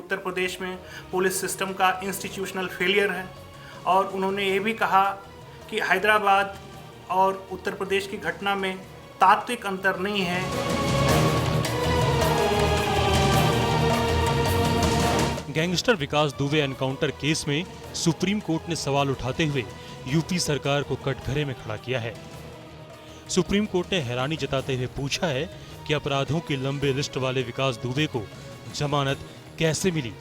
उत्तर प्रदेश में police system का institutional failure है और उन्होंने ये भी कहा कि हैदराबाद और उत्तर प्रदेश की घटना में तात्विक अंतर नहीं है। गैंगस्टर विकास दुबे एनकाउंटर केस में सुप्रीम कोर्ट ने सवाल उठाते हुए यूपी सरकार को कटघरे में खड़ा किया है। सुप्रीम कोर्ट ने हैरानी जताते हुए पूछा है कि अपराधों की लंबे लिस्ट वाले विकास दुबे को जमानत कैसे मिली।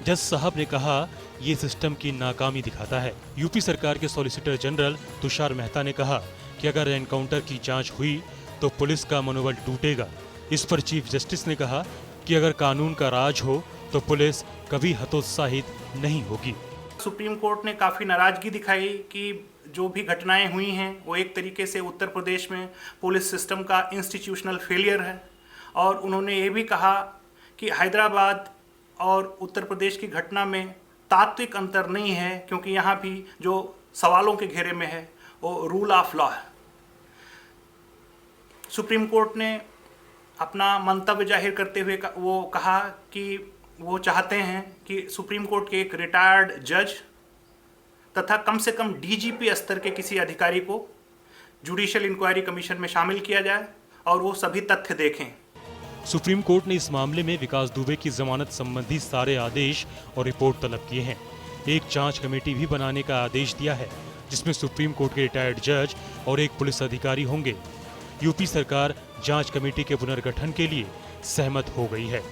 जज साहब ने कहा ये सिस्टम की नाकामी दिखाता है। यूपी सरकार के सॉलिसिटर जनरल तुषार मेहता ने कहा कि अगर एनकाउंटर की जांच हुई तो पुलिस का मनोबल टूटेगा। इस पर चीफ जस्टिस ने कहा कि अगर कानून का राज हो तो पुलिस कभी हतोत्साहित नहीं होगी। सुप्रीम कोर्ट ने काफ़ी नाराज़गी दिखाई कि जो भी घटनाएं हुई हैं वो एक तरीके से उत्तर प्रदेश में पुलिस सिस्टम का इंस्टीट्यूशनल फेलियर है और उन्होंने ये भी कहा कि हैदराबाद और उत्तर प्रदेश की घटना में तात्विक अंतर नहीं है, क्योंकि यहाँ भी जो सवालों के घेरे में है वो रूल ऑफ लॉ है। सुप्रीम कोर्ट ने अपना मंतव्य जाहिर करते हुए वो कहा कि वो चाहते हैं कि सुप्रीम कोर्ट के एक रिटायर्ड जज तथा कम से कम डीजीपी स्तर के किसी अधिकारी को जुडिशियल इंक्वायरी कमीशन में शामिल किया जाए और वो सभी तथ्य देखें। सुप्रीम कोर्ट ने इस मामले में विकास दुबे की जमानत संबंधी सारे आदेश और रिपोर्ट तलब किए हैं। एक जांच कमेटी भी बनाने का आदेश दिया है जिसमें सुप्रीम कोर्ट के रिटायर्ड जज और एक पुलिस अधिकारी होंगे। यूपी सरकार जांच कमेटी के पुनर्गठन के लिए सहमत हो गई है।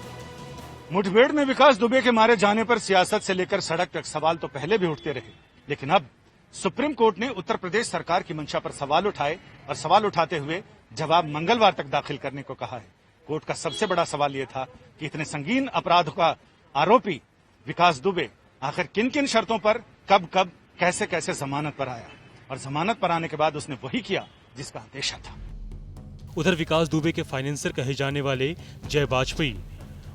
मुठभेड़ में विकास दुबे के मारे जाने पर सियासत से लेकर सड़क तक सवाल तो पहले भी उठते रहे, लेकिन अब सुप्रीम कोर्ट ने उत्तर प्रदेश सरकार की मंशा पर सवाल उठाए और सवाल उठाते हुए जवाब मंगलवार तक दाखिल करने को कहा है। कोर्ट का सबसे बड़ा सवाल यह था कि इतने संगीन अपराधों का आरोपी विकास दुबे आखिर किन किन शर्तों पर कब कब कैसे कैसे जमानत पर आया और जमानत पर आने के बाद उसने वही किया जिसका आदेश था। उधर विकास दुबे के फाइनेंसर कहे जाने वाले जय वाजपेयी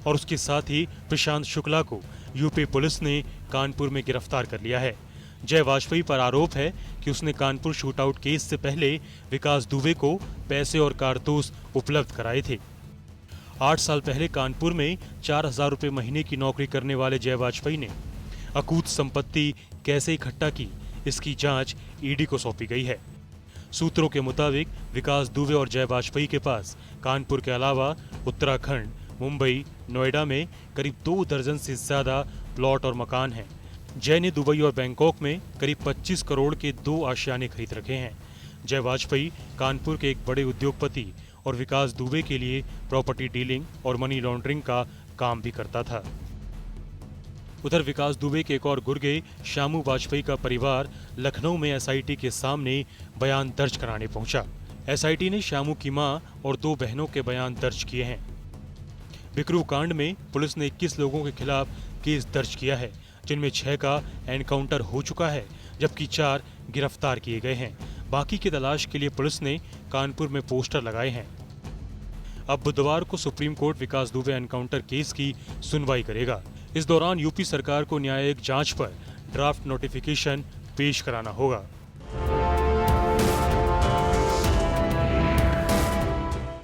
और उसके साथ ही प्रशांत शुक्ला को यूपी पुलिस ने कानपुर में गिरफ्तार कर लिया है। जय वाजपेयी पर आरोप है कि उसने कानपुर शूटआउट केस से पहले विकास दुबे को पैसे और कारतूस उपलब्ध कराए थे। 8 साल पहले कानपुर में 4,000 रुपए महीने की नौकरी करने वाले जय वाजपेयी ने अकूत संपत्ति कैसे इकट्ठा की, इसकी जांच ईडी को सौंपी गई है। सूत्रों के मुताबिक विकास दुबे और जय वाजपेयी के पास कानपुर के अलावा उत्तराखंड, मुंबई, नोएडा में करीब 2 दर्जन से ज्यादा प्लॉट और मकान हैं। जय ने दुबई और बैंकॉक में करीब 25 करोड़ के 2 आशियाने खरीद रखे हैं। जय वाजपेयी कानपुर के एक बड़े उद्योगपति और विकास दुबे के लिए प्रॉपर्टी डीलिंग और मनी लॉन्ड्रिंग का काम भी करता था। उधर विकास दुबे के एक और गुर्गे श्यामू वाजपेयी का परिवार लखनऊ में एसआईटी के सामने बयान दर्ज कराने पहुंचा। एसआईटी ने श्यामू की मां और 2 बहनों के बयान दर्ज किए हैं। बिकरू कांड में पुलिस ने 21 लोगों के खिलाफ केस दर्ज किया है, जिनमें 6 का एनकाउंटर हो चुका है, जबकि 4 गिरफ्तार किए गए हैं। बाकी की तलाश के लिए पुलिस ने कानपुर में पोस्टर लगाए हैं। अब बुधवार को सुप्रीम कोर्ट विकास दुबे एनकाउंटर केस की सुनवाई करेगा। इस दौरान यूपी सरकार को न्यायिक जांच पर ड्राफ्ट नोटिफिकेशन पेश कराना होगा।